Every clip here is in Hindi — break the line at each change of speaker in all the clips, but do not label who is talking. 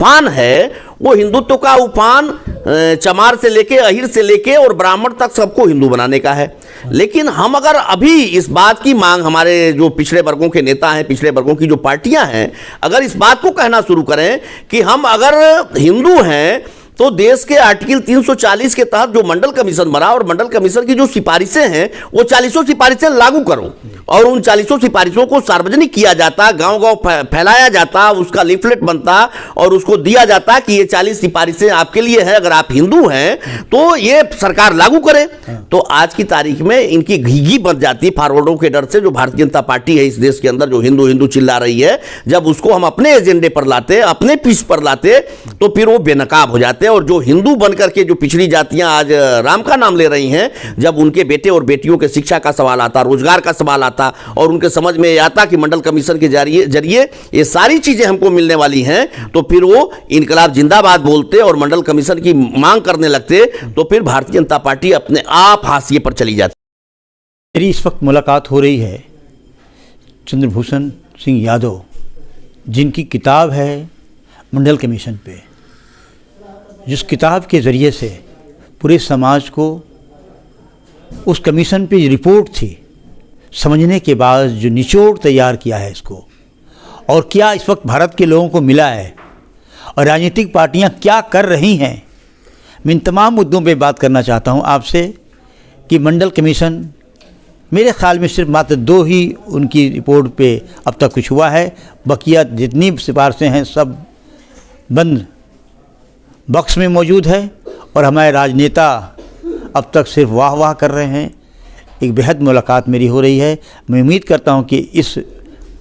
उफान है वो हिंदुत्व का उफान चमार से लेके अहिर से लेके और ब्राह्मण तक सबको हिंदू बनाने का है। लेकिन हम अगर अभी इस बात की मांग, हमारे जो पिछड़े वर्गों के नेता हैं, पिछड़े वर्गों की जो पार्टियां हैं, अगर इस बात को कहना शुरू करें कि हम अगर हिंदू हैं तो देश के आर्टिकल 340 के तहत जो मंडल कमीशन बना और मंडल कमीशन की जो सिफारिशें हैं वो 40 सिफारिशें लागू करो और उन 40 सिफारिशों को सार्वजनिक किया जाता, गांव-गांव फैलाया जाता, उसका लीफलेट बनता और उसको दिया जाता कि ये 40 सिफारिशें आपके लिए है, अगर आप हिंदू हैं तो ये सरकार लागू करे। तो आज की तारीख में इनकी घीघी बन जाती फॉरवर्डों के डर से। जो भारतीय जनता पार्टी है इस देश के अंदर जो हिंदू हिंदू चिल्ला रही है, जब उसको हम अपने एजेंडे पर लाते, अपने पीछ पर लाते तो फिर वो बेनकाब हो जाते। और जो हिंदू बनकर के जो पिछड़ी जातियां आज राम का नाम ले रही हैं, जब उनके बेटे और बेटियों के शिक्षा का सवाल आता, रोजगार का सवाल आता और उनके समझ में आता कि मंडल कमीशन के जरिए ये सारी चीजें हमको मिलने वाली हैं, तो फिर वो इनकलाब जिंदाबाद बोलते और मंडल कमीशन की मांग करने लगते, तो फिर भारतीय जनता पार्टी अपने आप हाशिए पर चली जाती।
मेरी इस वक्त मुलाकात हो रही है चंद्रभूषण सिंह यादव, जिनकी किताब है मंडल कमीशन पे, जिस किताब के ज़रिए से पूरे समाज को उस कमीशन पे रिपोर्ट थी समझने के बाद जो निचोड़ तैयार किया है इसको, और क्या इस वक्त भारत के लोगों को मिला है और राजनीतिक पार्टियां क्या कर रही हैं, मैं इन तमाम मुद्दों पे बात करना चाहता हूं आपसे। कि मंडल कमीशन मेरे ख्याल में सिर्फ मात्र 2 ही उनकी रिपोर्ट पे अब तक कुछ हुआ है, बकिया जितनी सिफारिशें हैं सब बंद बॉक्स में मौजूद है और हमारे राजनेता अब तक सिर्फ वाह वाह कर रहे हैं। एक बेहद मुलाकात मेरी हो रही है। मैं उम्मीद करता हूं कि इस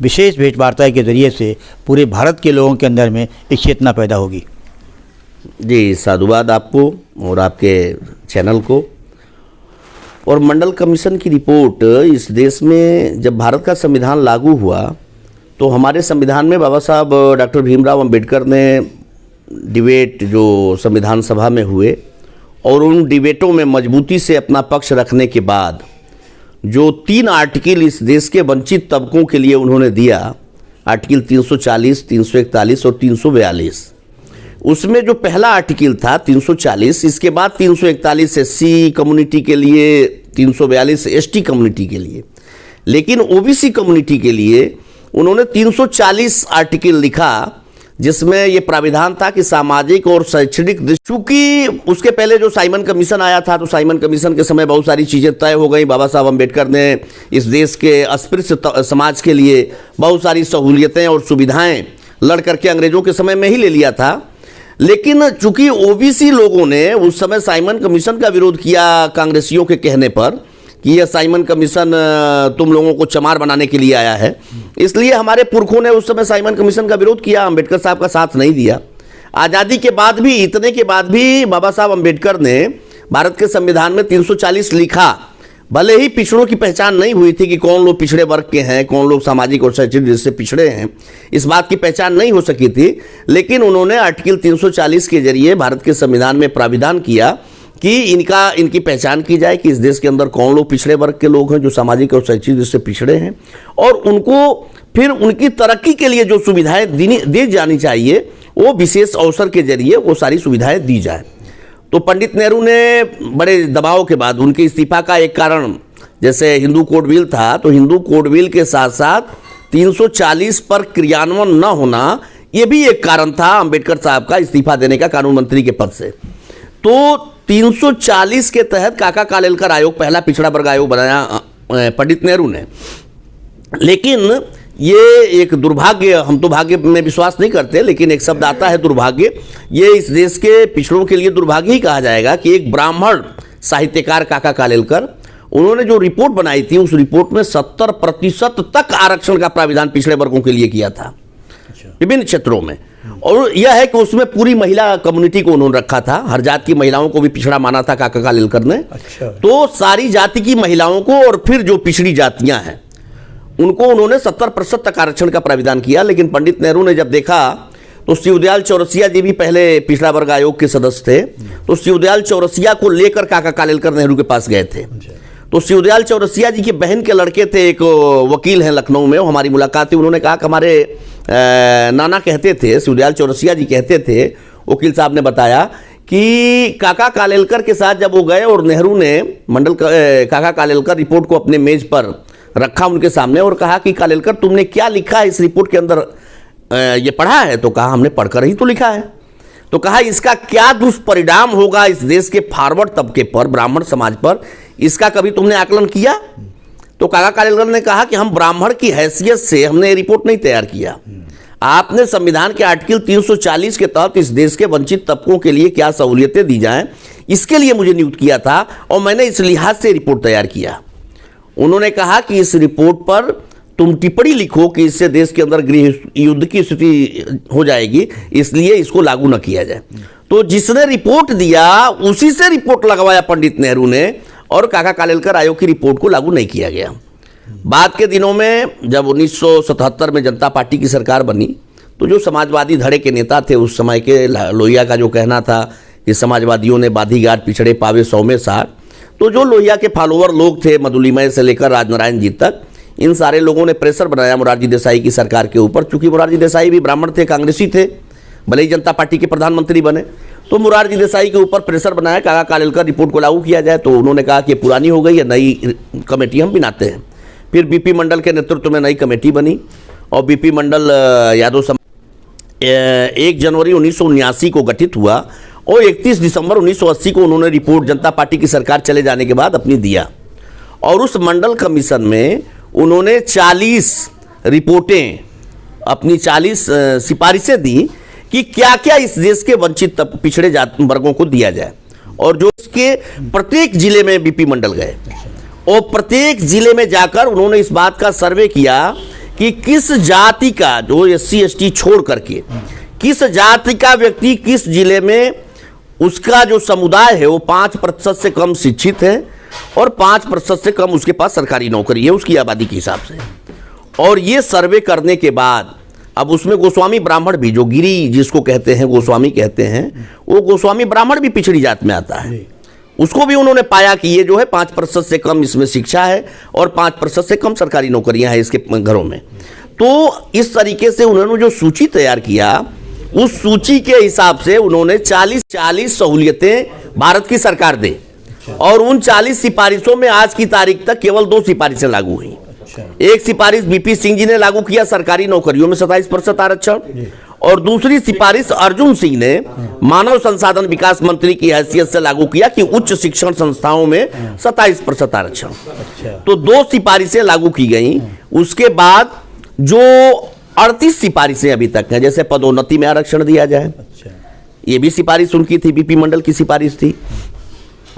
विशेष भेंटवार्ता के ज़रिए से पूरे भारत के लोगों के अंदर में एक चेतना पैदा होगी।
जी, साधुवाद आपको और आपके चैनल को। और मंडल कमीशन की रिपोर्ट, इस देश में जब भारत का संविधान लागू हुआ तो हमारे संविधान में बाबा साहब डॉक्टर भीमराव अंबेडकर ने डिबेट जो संविधान सभा में हुए और उन डिबेटों में मजबूती से अपना पक्ष रखने के बाद जो 3 आर्टिकल इस देश के वंचित तबकों के लिए उन्होंने दिया, आर्टिकल 340, 341 और 342, उसमें जो पहला आर्टिकल था 340, इसके बाद 341 एससी कम्युनिटी के लिए, 342 एसटी कम्युनिटी के लिए, लेकिन ओबीसी कम्युनिटी के लिए उन्होंने 340 आर्टिकल लिखा, जिसमें ये प्राविधान था कि सामाजिक और शैक्षणिक दृष्टि, चूंकि उसके पहले जो साइमन कमीशन आया था तो साइमन कमीशन के समय बहुत सारी चीज़ें तय हो गई। बाबा साहब अम्बेडकर ने इस देश के अस्पृश्य समाज के लिए बहुत सारी सहूलियतें और सुविधाएं लड़ करके अंग्रेजों के समय में ही ले लिया था। लेकिन चूंकि ओबीसी लोगों ने उस समय साइमन कमीशन का विरोध किया कांग्रेसियों के कहने पर कि यह साइमन कमीशन तुम लोगों को चमार बनाने के लिए आया है, इसलिए हमारे पुरखों ने उस समय साइमन कमीशन का विरोध किया, अंबेडकर साहब का साथ नहीं दिया। आज़ादी के बाद भी, इतने के बाद भी बाबा साहब अंबेडकर ने भारत के संविधान में 340 लिखा। भले ही पिछड़ों की पहचान नहीं हुई थी कि कौन लोग पिछड़े वर्ग के हैं, कौन लोग सामाजिक और शैक्षणिक दृष्टि से पिछड़े हैं, इस बात की पहचान नहीं हो सकी थी, लेकिन उन्होंने आर्टिकल 340 के जरिए भारत के संविधान में प्राविधान किया कि इनकी पहचान की जाए कि इस देश के अंदर कौन लोग पिछड़े वर्ग के लोग हैं जो सामाजिक और शैक्षिक दृष्टि से पिछड़े हैं, और उनको फिर उनकी तरक्की के लिए जो सुविधाएं दी जानी चाहिए वो विशेष अवसर के जरिए वो सारी सुविधाएं दी जाए। तो पंडित नेहरू ने बड़े दबाव के बाद, उनके इस्तीफा का एक कारण, जैसे हिंदू कोड बिल था तो हिंदू कोड बिल के साथ साथ 340 पर क्रियान्वयन न होना, ये भी एक कारण था अंबेडकर साहब का इस्तीफा देने का कानून मंत्री के पद से। तो 340 के तहत काका कालेलकर आयोग, पहला पिछड़ा वर्ग आयोग बनाया पंडित नेहरू ने। लेकिन ये एक दुर्भाग्य, हम तो भाग्य में विश्वास नहीं करते, लेकिन एक शब्द आता है दुर्भाग्य, ये इस देश के पिछड़ों के लिए दुर्भाग्य ही कहा जाएगा कि एक ब्राह्मण साहित्यकार काका कालेलकर, उन्होंने जो रिपोर्ट बनाई थी उस रिपोर्ट में 70% तक आरक्षण का प्राविधान पिछड़े वर्गों के लिए किया था विभिन्न क्षेत्रों में। और यह है कि उसमें पूरी महिला कम्युनिटी को उन्होंने रखा था, हर जात की महिलाओं को भी पिछड़ा माना था काका कालेलकर ने। तो सारी जाति की महिलाओं को और फिर जो पिछड़ी जातियां हैं उनको उन्होंने 70% तक आरक्षण का प्राविधान किया। लेकिन पंडित नेहरू ने जब देखा तो शिवदयाल चौरसिया जी भी पहले पिछड़ा वर्ग आयोग के सदस्य थे, तो शिवदयाल चौरसिया को लेकर काका कालेलकर नेहरू के पास गए थे। तो शिवदयाल चौरसिया जी की बहन के लड़के थे, एक वकील हैं लखनऊ में, वो हमारी मुलाकात हुई। उन्होंने कहा कि हमारे नाना कहते थे, शिवदयाल चौरसिया जी कहते थे, वकील साहब ने बताया कि काका कालेलकर के साथ जब वो गए और नेहरू ने काका कालेलकर रिपोर्ट को अपने मेज पर रखा उनके सामने और कहा कि कालेलकर तुमने क्या लिखा है इस रिपोर्ट के अंदर, ये पढ़ा है? तो कहा हमने पढ़कर ही तो लिखा है। तो कहा इसका क्या दुष्परिणाम होगा इस देश के फॉरवर्ड तबके पर, ब्राह्मण समाज पर, इसका कभी तुमने आकलन किया? तो काका कालेलकर ने कहा कि हम ब्राह्मण की हैसियत से हमने ये रिपोर्ट नहीं तैयार किया। आपने संविधान के आर्टिकल 340 के तहत इस देश के वंचित तबकों के लिए क्या सहूलियतें दी जाएं, इसके लिए मुझे नियुक्त किया था और मैंने इस लिहाज से रिपोर्ट तैयार किया। उन्होंने कहा कि इस रिपोर्ट पर तुम टिप्पणी लिखो कि इससे देश के अंदर गृह युद्ध की स्थिति हो जाएगी, इसलिए इसको लागू न किया जाए। तो जिसने रिपोर्ट दिया उसी से रिपोर्ट लगवाया पंडित नेहरू ने, और काका कालेलकर आयोग की रिपोर्ट को लागू नहीं किया गया। बाद के दिनों में जब 1977 में जनता पार्टी की सरकार बनी, तो जो समाजवादी धड़े के नेता थे उस समय के, लोहिया का जो कहना था कि समाजवादियों ने बाधीघाट पिछड़े पावे 100 में 60, तो जो लोहिया के फॉलोअर लोग थे मधुलिमय से लेकर राजनारायण जी तक, इन सारे लोगों ने प्रेशर बनाया मोरारजी देसाई की सरकार के ऊपर। चूंकि मोरारजी देसाई भी ब्राह्मण थे, कांग्रेसी थे, भले ही जनता पार्टी के प्रधानमंत्री बने, तो मोरारजी देसाई के ऊपर प्रेशर बनाया काका कालेलकर रिपोर्ट को लागू किया जाए। तो उन्होंने कहा कि पुरानी हो गई है, नई कमेटी हम बनाते हैं। फिर बीपी मंडल के नेतृत्व में नई कमेटी बनी और बीपी मंडल यादव 1 जनवरी 1979 को गठित हुआ और 31 दिसंबर 1980 को उन्होंने रिपोर्ट जनता पार्टी की सरकार चले जाने के बाद अपनी दिया। और उस मंडल कमीशन में उन्होंने 40 रिपोर्टें, अपनी 40 सिफारिशें दी कि क्या क्या इस देश के वंचित पिछड़े जाति वर्गों को दिया जाए। और जो इसके प्रत्येक जिले में बीपी मंडल गए और प्रत्येक जिले में जाकर उन्होंने इस बात का सर्वे किया कि किस जाति का, जो SC ST छोड़ करके, किस जाति का व्यक्ति किस जिले में, उसका जो समुदाय है वो 5% से कम शिक्षित है और 5% से कम उसके पास सरकारी नौकरी है उसकी आबादी के हिसाब से। और ये सर्वे करने के बाद अब उसमें गोस्वामी ब्राह्मण भी, जो गिरी जिसको कहते हैं, गोस्वामी कहते हैं, वो गोस्वामी ब्राह्मण भी पिछड़ी जात में आता है। उसको भी उन्होंने पाया कि ये जो है 5% से कम इसमें शिक्षा है और 5% से कम सरकारी नौकरियां हैं इसके घरों में। तो इस तरीके से उन्होंने जो सूची तैयार किया, उस सूची के हिसाब से उन्होंने 40 सहूलियतें भारत की सरकार दे और उन 40 सिफारिशों में आज की तारीख तक केवल 2 सिफारिशें लागू हुई। एक सिफारिश बीपी सिंह जी ने लागू किया, सरकारी नौकरियों में 27% आरक्षण, और दूसरी सिफारिश अर्जुन सिंह ने मानव संसाधन विकास मंत्री की हैसियत से लागू किया कि उच्च शिक्षण संस्थाओं में 27% आरक्षण। तो 2 सिफारिशें लागू की गई। उसके बाद जो 38 सिफारिशें अभी तक हैं, जैसे पदोन्नति में आरक्षण दिया जाए, ये भी सिफारिश उनकी थी, बीपी मंडल की सिफारिश थी।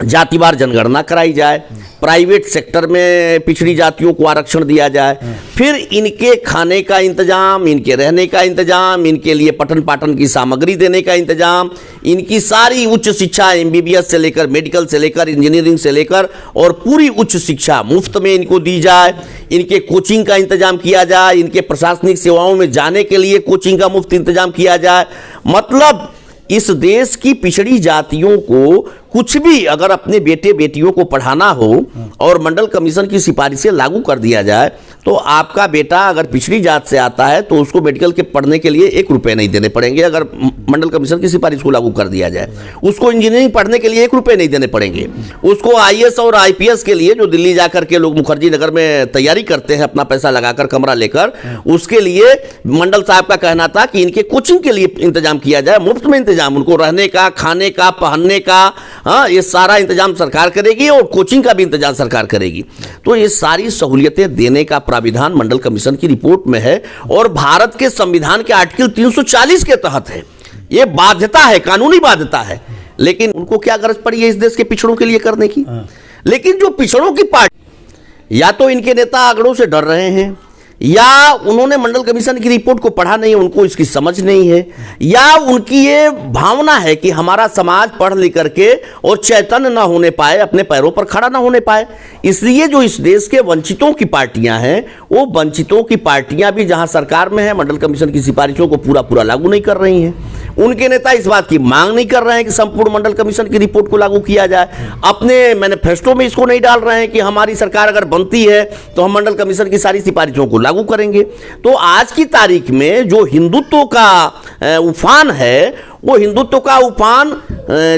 जातिवार जनगणना कराई जाए, प्राइवेट सेक्टर में पिछड़ी जातियों को आरक्षण दिया जाए, फिर इनके खाने का इंतजाम, इनके रहने का इंतजाम, इनके लिए पठन पाठन की सामग्री देने का इंतजाम, इनकी सारी उच्च शिक्षा MBBS से लेकर, मेडिकल से लेकर, इंजीनियरिंग से लेकर और पूरी उच्च शिक्षा मुफ्त में इनको दी जाए। इनके कोचिंग का इंतजाम किया जाए, इनके प्रशासनिक सेवाओं में जाने के लिए कोचिंग का मुफ्त इंतजाम किया जाए। मतलब इस देश की पिछड़ी जातियों को कुछ भी अगर अपने बेटे बेटियों को पढ़ाना हो और मंडल कमीशन की सिफारिशें लागू कर दिया जाए, तो आपका बेटा अगर पिछड़ी जात से आता है तो उसको मेडिकल के पढ़ने के लिए 1 रुपये नहीं देने पड़ेंगे अगर मंडल कमीशन की सिफारिश को लागू कर दिया जाए। उसको इंजीनियरिंग पढ़ने के लिए 1 रुपये नहीं देने पड़ेंगे। उसको IAS और IPS के लिए, जो दिल्ली जाकर के लोग मुखर्जी नगर में तैयारी करते हैं अपना पैसा लगाकर कमरा लेकर, उसके लिए मंडल साहब का कहना था कि इनके कोचिंग के लिए इंतजाम किया जाए, मुफ्त में इंतजाम, उनको रहने का, खाने का, पहनने का, हाँ, ये सारा इंतजाम सरकार करेगी और कोचिंग का भी इंतजाम सरकार करेगी। तो ये सारी सहूलियतें देने का प्राविधान मंडल कमीशन की रिपोर्ट में है और भारत के संविधान के आर्टिकल 340 के तहत है। ये बाध्यता है, कानूनी बाध्यता है। लेकिन उनको क्या गरज पड़ी है इस देश के पिछड़ों के लिए करने की? लेकिन जो पिछड़ों की पार्टी, या तो इनके नेता आंकड़ों से डर रहे हैं, या उन्होंने मंडल कमीशन की रिपोर्ट को पढ़ा नहीं, उनको इसकी समझ नहीं है, या उनकी ये भावना है कि हमारा समाज पढ़ लिख करके और चैतन्य ना होने पाए, अपने पैरों पर खड़ा ना होने पाए। इसलिए जो इस देश के वंचितों की पार्टियां हैं, वो वंचितों की पार्टियां भी जहां सरकार में है, मंडल कमीशन की सिफारिशों को पूरा पूरा लागू नहीं कर रही हैं। उनके नेता इस बात की मांग नहीं कर रहे हैं कि संपूर्ण मंडल कमीशन की रिपोर्ट को लागू किया जाए, अपने मैनिफेस्टो में इसको नहीं डाल रहे हैं कि हमारी सरकार अगर बनती है तो हम मंडल कमीशन की सारी सिफारिशों को लागू करेंगे। तो आज की तारीख में जो हिंदुत्व का उफान है, वो हिंदुत्व का उफान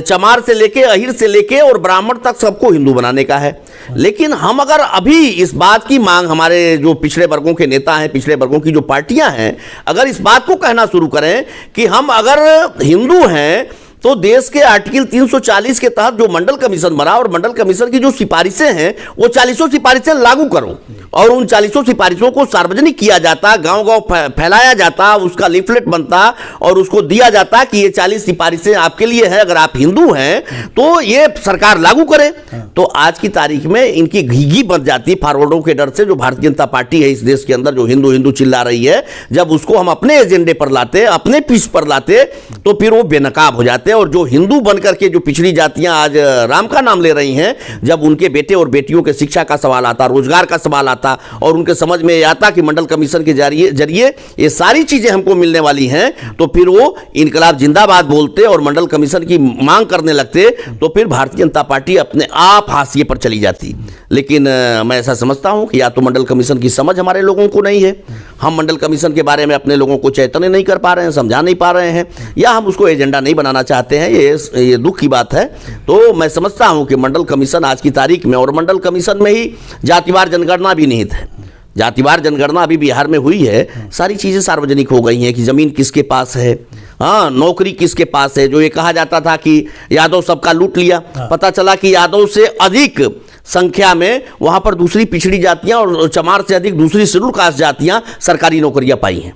चमार से लेके, अहिर से लेके और ब्राह्मण तक सबको हिंदू बनाने का है। लेकिन हम अगर अभी इस बात की मांग, हमारे जो पिछड़े वर्गों के नेता हैं, पिछड़े वर्गों की जो पार्टियां हैं, अगर इस बात को कहना शुरू करें कि हम अगर हिंदू हैं तो देश के आर्टिकल 340 के तहत जो मंडल कमीशन बना और मंडल कमीशन की जो सिफारिशें हैं वो 40 सिफारिशें लागू करो और उन 40 सिफारिशों को सार्वजनिक किया जाता, गांव-गांव फैलाया जाता, उसका लीफलेट बनता और उसको दिया जाता कि ये 40 सिफारिशें आपके लिए है, अगर आप हिंदू हैं तो ये सरकार लागू करे। तो आज की तारीख में इनकी घीघी बन जाती फॉरवर्डों के डर से। जो भारतीय जनता पार्टी है इस देश के अंदर, जो हिंदू हिंदू चिल्ला रही है, जब उसको हम अपने एजेंडे पर लाते, अपने पीछ पर लाते, तो फिर वो बेनकाब हो जाते। और जो हिंदू बनकर के जो पिछड़ी जातियां आज राम का नाम ले रही हैं, जब उनके बेटे और बेटियों के शिक्षा का सवाल आता, रोजगार का सवाल आता और उनके समझ में आता कि मंडल कमीशन के जरिए ये सारी चीजें हमको मिलने वाली हैं, तो फिर वो इनकलाब जिंदाबाद बोलते और मंडल कमीशन की मांग करने लगते, तो फिर भारतीय जनता पार्टी अपने आप हाशिए पर चली जाती। लेकिन मैं ऐसा समझता हूं कि या तो मंडल कमीशन की समझ हमारे लोगों को नहीं है, हम मंडल कमीशन के बारे में अपने लोगों को चैतन्य नहीं कर पा रहे हैं, समझा नहीं पा रहे हैं, या हम उसको एजेंडा नहीं बनाना चाहते हैं। ये दुख की बात है। तो मैं समझता हूं कि मंडल कमीशन आज की तारीख में, और मंडल कमीशन में ही जातिवार जनगणना भी निहित है, जातिवार जनगणना अभी बिहार में हुई है, सारी चीजें सार्वजनिक हो गई हैं कि जमीन किसके पास है, हाँ, नौकरी किसके पास है। जो ये कहा जाता था कि यादव सबका लूट लिया, पता चला कि यादव से अधिक संख्या में वहां पर दूसरी पिछड़ी जातियां और चमार से अधिक दूसरी शेड्यूल कास्ट जातियां सरकारी नौकरियां पाई हैं।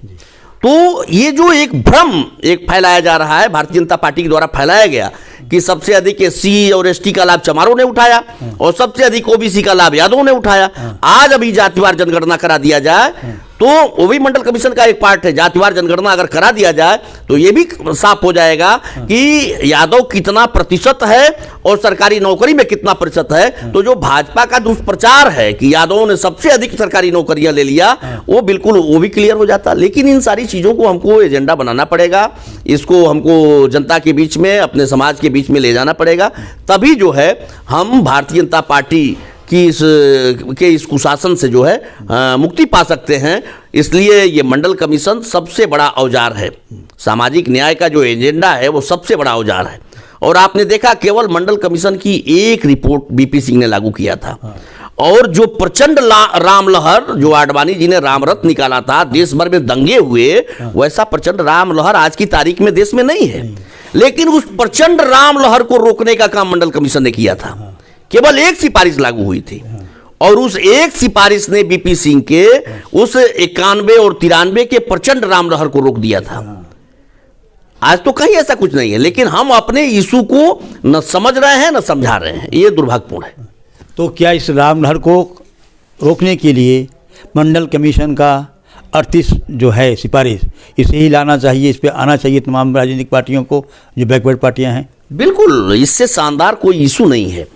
तो ये जो एक भ्रम एक फैलाया जा रहा है, भारतीय जनता पार्टी के द्वारा फैलाया गया कि सबसे अधिक एससी और एसटी का लाभ चमारों ने उठाया और सबसे अधिक ओबीसी का लाभ यादवों ने उठाया। आज अभी जातिवार जनगणना करा दिया जाए तो वो भी मंडल कमीशन का एक पार्ट है। जातिवार जनगणना अगर करा दिया जाए तो ये भी साफ हो जाएगा कि यादव कितना प्रतिशत है और सरकारी नौकरी में कितना प्रतिशत है। तो जो भाजपा का दुष्प्रचार है कि यादवों ने सबसे अधिक सरकारी नौकरियां ले लिया, वो बिल्कुल वो भी क्लियर हो जाता। लेकिन इन सारी चीजों को हमको एजेंडा बनाना पड़ेगा, इसको हमको जनता के बीच में, अपने समाज के बीच में ले जाना पड़ेगा, तभी जो है हम भारतीय जनता पार्टी कि इस कुशासन से जो है मुक्ति पा सकते हैं। इसलिए ये मंडल कमीशन सबसे बड़ा औजार है, सामाजिक न्याय का जो एजेंडा है वो सबसे बड़ा औजार है। और आपने देखा केवल मंडल कमीशन की एक रिपोर्ट बीपी सिंह ने लागू किया था, और जो प्रचंड राम लहर, जो आडवाणी जी ने राम रथ निकाला था, देश भर में दंगे हुए, वैसा प्रचंड राम लहर आज की तारीख में देश में नहीं है। लेकिन उस प्रचंड राम लहर को रोकने का काम मंडल कमीशन ने किया था। केवल एक सिफारिश लागू हुई थी और उस एक सिफारिश ने बीपी सिंह के उस 91 और 93 के प्रचंड राम लहर को रोक दिया था। आज तो कहीं ऐसा कुछ नहीं है, लेकिन हम अपने इशू को न समझ रहे हैं न समझा रहे हैं, ये दुर्भाग्यपूर्ण है।
तो क्या इस राम लहर को रोकने के लिए मंडल कमीशन का 38 जो है सिफारिश, इसे ही लाना चाहिए, इस पे आना चाहिए तमाम राजनीतिक पार्टियों को जो बैकवर्ड पार्टियां हैं?
बिल्कुल, इससे शानदार कोई इशू नहीं है।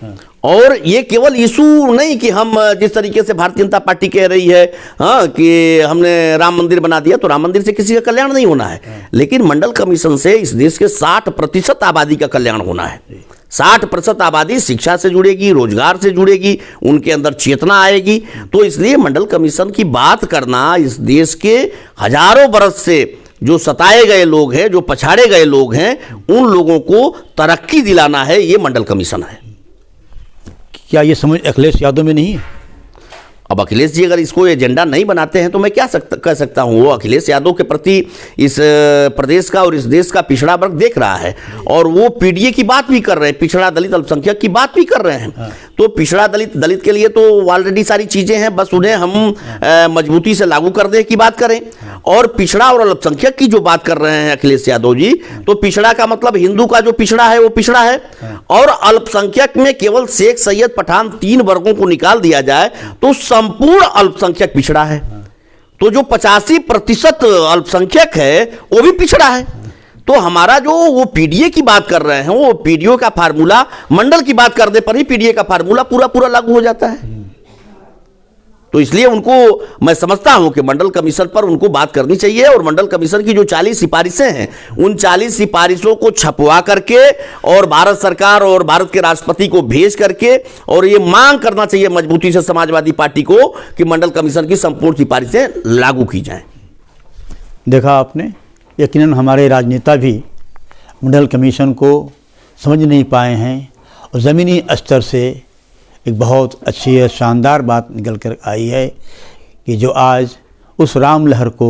और ये केवल इशू नहीं कि हम जिस तरीके से भारतीय जनता पार्टी कह रही है हाँ कि हमने राम मंदिर बना दिया, तो राम मंदिर से किसी का कल्याण नहीं होना है, लेकिन मंडल कमीशन से इस देश के 60% आबादी का कल्याण होना है। 60% आबादी शिक्षा से जुड़ेगी, रोजगार से जुड़ेगी, उनके अंदर चेतना आएगी। तो इसलिए मंडल कमीशन की बात करना, इस देश के हजारों बरस से जो सताए गए लोग हैं, जो पछाड़े गए लोग हैं, उन लोगों को तरक्की दिलाना है, ये मंडल कमीशन है।
क्या ये समझ अखिलेश यादव में नहीं है?
अब अखिलेश जी अगर इसको एजेंडा नहीं बनाते हैं तो मैं क्या कह सकता हूँ। वो अखिलेश यादव के प्रति इस प्रदेश का और इस देश का पिछड़ा वर्ग देख रहा है, और वो पीडीए की बात भी कर रहे हैं, पिछड़ा दलित अल्पसंख्यक की बात भी कर रहे हैं। तो पिछड़ा दलित के लिए तो ऑलरेडी सारी चीजें हैं, बस उन्हें हम मजबूती से लागू करने की बात करें। और पिछड़ा और अल्पसंख्यक की जो बात कर रहे हैं अखिलेश यादव जी, तो पिछड़ा का मतलब हिंदू का जो पिछड़ा है वो पिछड़ा है, और अल्पसंख्यक में केवल शेख, सैयद, पठान 3 वर्गों को निकाल दिया जाए तो संपूर्ण अल्पसंख्यक पिछड़ा है। तो जो 85% अल्पसंख्यक है वो भी पिछड़ा है। तो हमारा जो वो पीडीए की बात कर रहे हैं, वो पीडीओ का फार्मूला मंडल की बात करने पर ही पीडीए का फार्मूला पूरा पूरा लागू हो जाता है। तो इसलिए उनको मैं समझता हूं कि मंडल कमीशन पर उनको बात करनी चाहिए, और मंडल कमीशन की जो 40 सिफारिशें हैं, उन 40 सिफारिशों को छपवा करके और भारत सरकार और भारत के राष्ट्रपति को भेज करके और ये मांग करना चाहिए मजबूती से समाजवादी पार्टी को कि मंडल कमीशन की संपूर्ण सिफारिशें लागू की जाएं।
देखा आपने, यकीनन हमारे राजनेता भी मंडल कमीशन को समझ नहीं पाए हैं, और ज़मीनी स्तर से एक बहुत अच्छी और शानदार बात निकल कर आई है कि जो आज उस राम लहर को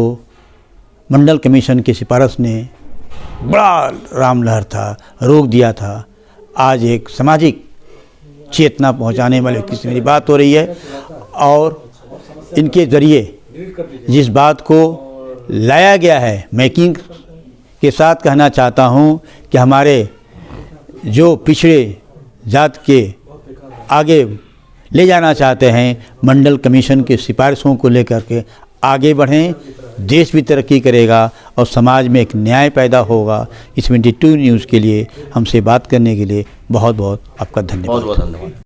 मंडल कमीशन की सिफारिश ने, बड़ा राम लहर था, रोक दिया था, आज एक सामाजिक चेतना पहुंचाने वाले किसी मेरी बात हो रही है। और इनके ज़रिए जिस बात को लाया गया है, मेकिंग के साथ कहना चाहता हूं कि हमारे जो पिछड़े जात के आगे ले जाना चाहते हैं, मंडल कमीशन की सिफारिशों को लेकर के आगे बढ़ें, देश भी तरक्की करेगा और समाज में एक न्याय पैदा होगा। इस 22 न्यूज़ के लिए हमसे बात करने के लिए बहुत बहुत आपका धन्यवाद।
बहुत बहुत धन्यवाद।